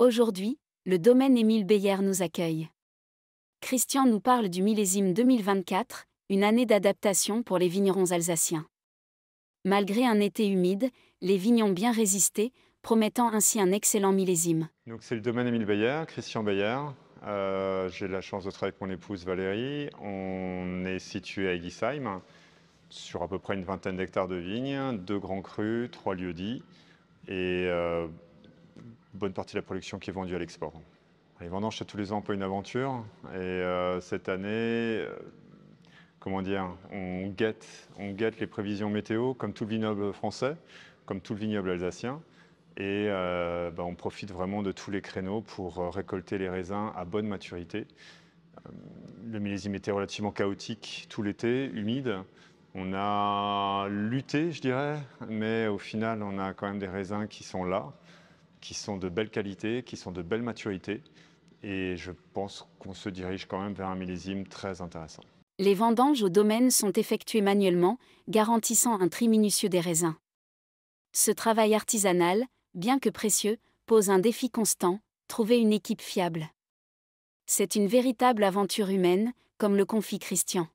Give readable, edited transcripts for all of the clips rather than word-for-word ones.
Aujourd'hui, le domaine Émile Beyer nous accueille. Christian nous parle du millésime 2024, une année d'adaptation pour les vignerons alsaciens. Malgré un été humide, les vignes ont bien résisté, promettant ainsi un excellent millésime. Donc c'est le domaine Émile Beyer, Christian Beyer. J'ai la chance de travailler avec mon épouse Valérie. On est situé à Eguisheim, sur à peu près une vingtaine d'hectares de vignes, 2 grands crus, 3 lieux-dits et bonne partie de la production qui est vendue à l'export. Les vendanges, c'est tous les ans un peu une aventure et cette année, comment dire, on guette les prévisions météo comme tout le vignoble français, comme tout le vignoble alsacien. Et on profite vraiment de tous les créneaux pour récolter les raisins à bonne maturité. Le millésime était relativement chaotique tout l'été, humide. On a lutté, je dirais, mais au final, on a quand même des raisins qui sont là, qui sont de belle qualité, qui sont de belle maturité. Et je pense qu'on se dirige quand même vers un millésime très intéressant. Les vendanges au domaine sont effectuées manuellement, garantissant un tri minutieux des raisins. Ce travail artisanal, bien que précieux, pose un défi constant, trouver une équipe fiable. C'est une véritable aventure humaine, comme le confie Christian.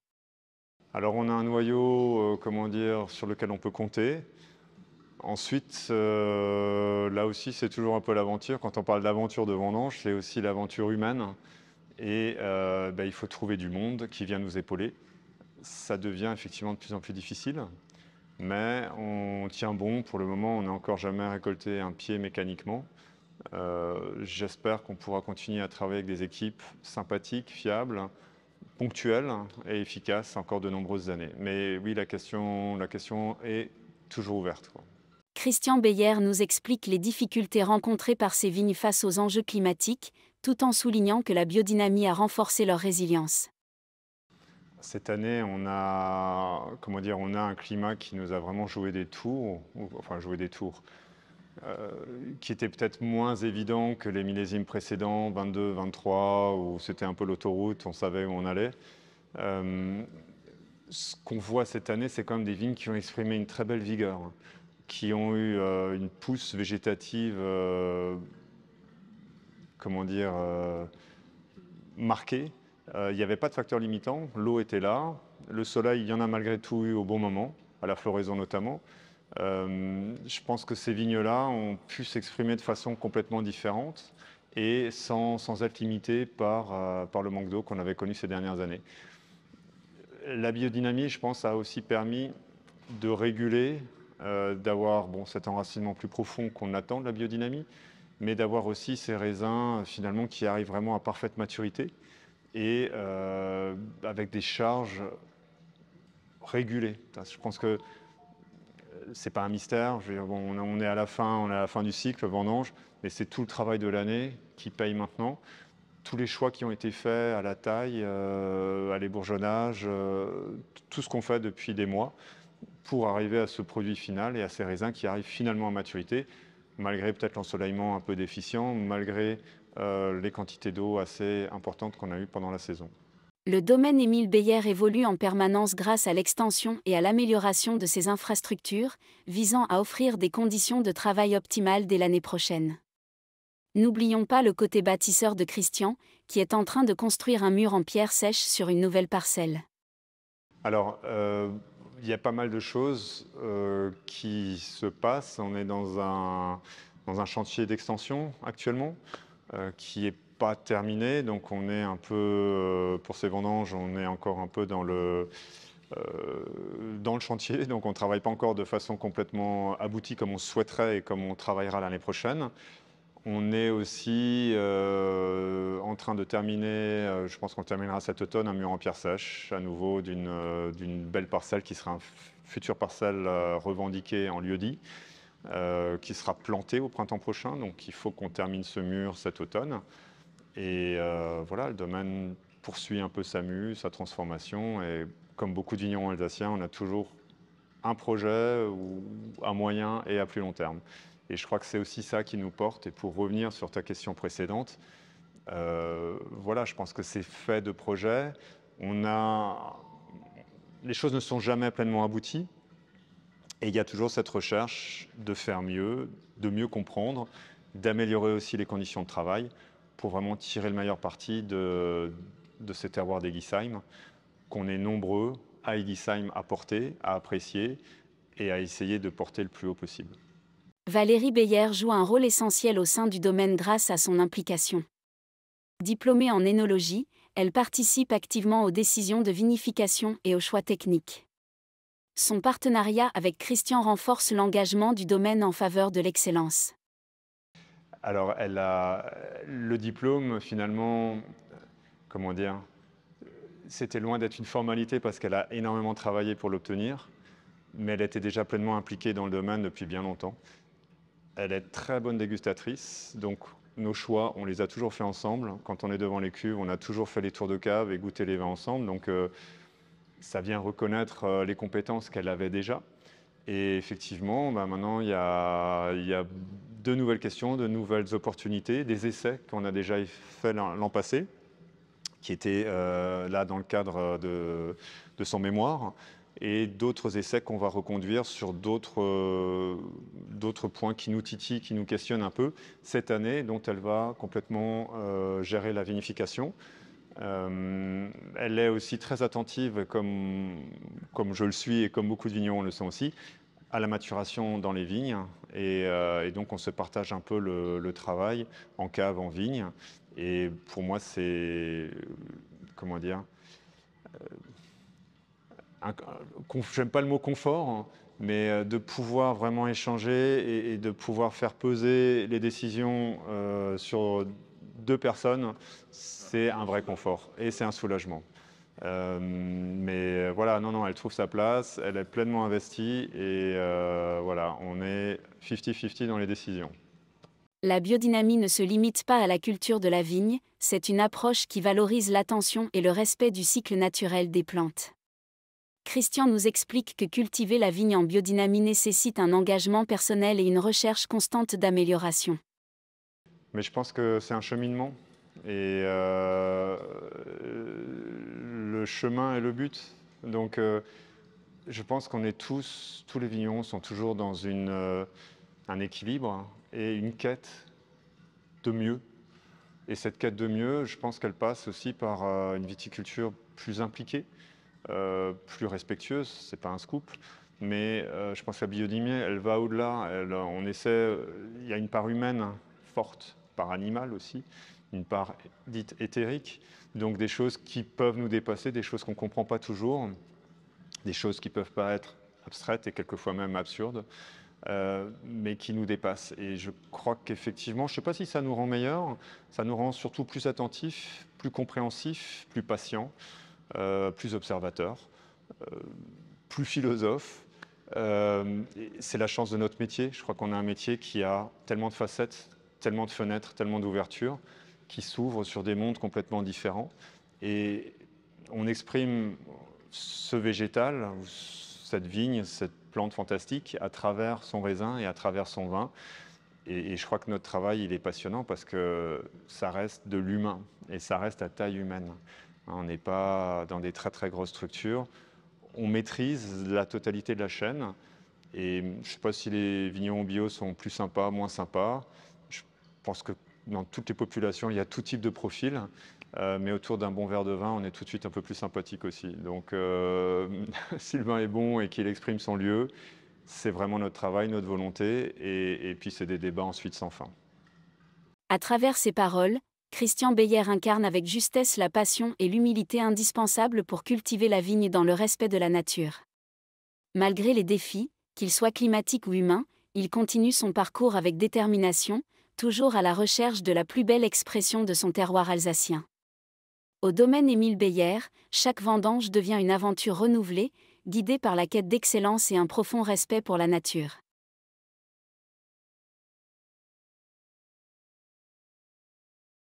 Alors on a un noyau, comment dire, sur lequel on peut compter. Ensuite, là aussi, c'est toujours un peu l'aventure. Quand on parle d'aventure de vendange, c'est aussi l'aventure humaine. Et il faut trouver du monde qui vient nous épauler. Ça devient effectivement de plus en plus difficile, mais on tient bon. Pour le moment, on n'a encore jamais récolté un pied mécaniquement. J'espère qu'on pourra continuer à travailler avec des équipes sympathiques, fiables, ponctuelles et efficaces encore de nombreuses années. Mais oui, la question est toujours ouverte, quoi. Christian Beyer nous explique les difficultés rencontrées par ces vignes face aux enjeux climatiques, tout en soulignant que la biodynamie a renforcé leur résilience. Cette année, on a un climat qui nous a vraiment joué des tours, qui était peut-être moins évident que les millésimes précédents, 22, 23, où c'était un peu l'autoroute, on savait où on allait. Ce qu'on voit cette année, c'est quand même des vignes qui ont exprimé une très belle vigueur, hein, qui ont eu une pousse végétative, marquée. Il n'y avait pas de facteur limitant, l'eau était là, le soleil, il y en a malgré tout eu au bon moment, à la floraison notamment. Je pense que ces vignes-là ont pu s'exprimer de façon complètement différente et sans être limitées par le manque d'eau qu'on avait connu ces dernières années. La biodynamie, je pense, a aussi permis de réguler, d'avoir cet enracinement plus profond qu'on attend de la biodynamie, mais d'avoir aussi ces raisins finalement qui arrivent vraiment à parfaite maturité et avec des charges régulées. Je pense que c'est pas un mystère. Je veux dire, on est à la fin du cycle vendange, mais c'est tout le travail de l'année qui paye maintenant. Tous les choix qui ont été faits à la taille, à l'ébourgeonnage, tout ce qu'on fait depuis des mois pour arriver à ce produit final et à ces raisins qui arrivent finalement à maturité, malgré peut-être l'ensoleillement un peu déficient, malgré les quantités d'eau assez importantes qu'on a eues pendant la saison. Le domaine Émile Beyer évolue en permanence grâce à l'extension et à l'amélioration de ses infrastructures, visant à offrir des conditions de travail optimales dès l'année prochaine. N'oublions pas le côté bâtisseur de Christian, qui est en train de construire un mur en pierre sèche sur une nouvelle parcelle. Alors, il y a pas mal de choses qui se passent. On est dans un chantier d'extension actuellement qui n'est pas terminé. Donc, on est un peu, pour ces vendanges, on est encore un peu dans le chantier. Donc, on ne travaille pas encore de façon complètement aboutie comme on souhaiterait et comme on travaillera l'année prochaine. On est aussi en train de terminer, je pense qu'on terminera cet automne, un mur en pierre sèche, à nouveau d'une belle parcelle qui sera une future parcelle revendiquée en lieu-dit, qui sera plantée au printemps prochain. Donc il faut qu'on termine ce mur cet automne. Et voilà, le domaine poursuit un peu sa mue, sa transformation. Et comme beaucoup de vignerons alsaciens, on a toujours un projet ou à moyen et à plus long terme. Et je crois que c'est aussi ça qui nous porte. Et pour revenir sur ta question précédente, voilà, je pense que c'est fait de projets. Les choses ne sont jamais pleinement abouties. Et il y a toujours cette recherche de faire mieux, de mieux comprendre d'améliorer aussi les conditions de travail pour vraiment tirer le meilleur parti de ces terroirs d'Eguisheim, qu'on est nombreux à Eguisheim à porter, à apprécier et à essayer de porter le plus haut possible. Valérie Beyer joue un rôle essentiel au sein du domaine grâce à son implication. Diplômée en énologie, elle participe activement aux décisions de vinification et aux choix techniques. Son partenariat avec Christian renforce l'engagement du domaine en faveur de l'excellence. Alors, elle a le diplôme, finalement, comment dire, c'était loin d'être une formalité parce qu'elle a énormément travaillé pour l'obtenir, mais elle était déjà pleinement impliquée dans le domaine depuis bien longtemps. Elle est très bonne dégustatrice, donc nos choix, on les a toujours faits ensemble. Quand on est devant les cuves, on a toujours fait les tours de cave et goûté les vins ensemble, donc ça vient reconnaître les compétences qu'elle avait déjà. Et effectivement, maintenant, il y a de nouvelles questions, de nouvelles opportunités, des essais qu'on a déjà fait l'an passé, qui étaient là dans le cadre de son mémoire, et d'autres essais qu'on va reconduire sur d'autres points qui nous titillent, qui nous questionnent un peu cette année, dont elle va complètement gérer la vinification. Elle est aussi très attentive, comme je le suis et comme beaucoup de vignerons le sont aussi, à la maturation dans les vignes. Et donc on se partage un peu le travail en cave, en vigne. Et pour moi, c'est, comment dire, j'aime pas le mot confort, hein, mais de pouvoir vraiment échanger et de pouvoir faire peser les décisions sur deux personnes, c'est un vrai confort et c'est un soulagement. Mais voilà, non, elle trouve sa place, elle est pleinement investie et voilà, on est 50-50 dans les décisions. La biodynamie ne se limite pas à la culture de la vigne, c'est une approche qui valorise l'attention et le respect du cycle naturel des plantes. Christian nous explique que cultiver la vigne en biodynamie nécessite un engagement personnel et une recherche constante d'amélioration. Mais je pense que c'est un cheminement et le chemin est le but. Donc je pense qu'on est tous les vignerons sont toujours dans un équilibre et une quête de mieux. Et cette quête de mieux, je pense qu'elle passe aussi par une viticulture plus impliquée, plus respectueuse, c'est pas un scoop, mais je pense que la biodynamie, elle va au-delà. On essaie, il y a une part humaine forte, part animale aussi, une part dite éthérique, donc des choses qui peuvent nous dépasser, des choses qu'on ne comprend pas toujours, des choses qui peuvent paraître abstraites et quelquefois même absurdes, mais qui nous dépassent. Et je crois qu'effectivement, je ne sais pas si ça nous rend meilleurs, ça nous rend surtout plus attentifs, plus compréhensifs, plus patients, plus observateurs, plus philosophes. C'est la chance de notre métier. Je crois qu'on a un métier qui a tellement de facettes, tellement de fenêtres, tellement d'ouvertures, qui s'ouvrent sur des mondes complètement différents. Et on exprime ce végétal, cette vigne, cette plante fantastique à travers son raisin et à travers son vin. Et je crois que notre travail, il est passionnant parce que ça reste de l'humain et ça reste à taille humaine. On n'est pas dans des très très grosses structures. On maîtrise la totalité de la chaîne. Et je ne sais pas si les vignerons bio sont plus sympas, moins sympas. Je pense que dans toutes les populations, il y a tout type de profil. Mais autour d'un bon verre de vin, on est tout de suite un peu plus sympathique aussi. Donc, si le vin est bon et qu'il exprime son lieu, c'est vraiment notre travail, notre volonté. Et puis, c'est des débats ensuite sans fin. À travers ses paroles, Christian Beyer incarne avec justesse la passion et l'humilité indispensables pour cultiver la vigne dans le respect de la nature. Malgré les défis, qu'ils soient climatiques ou humains, il continue son parcours avec détermination, toujours à la recherche de la plus belle expression de son terroir alsacien. Au domaine Émile Beyer, chaque vendange devient une aventure renouvelée, guidée par la quête d'excellence et un profond respect pour la nature.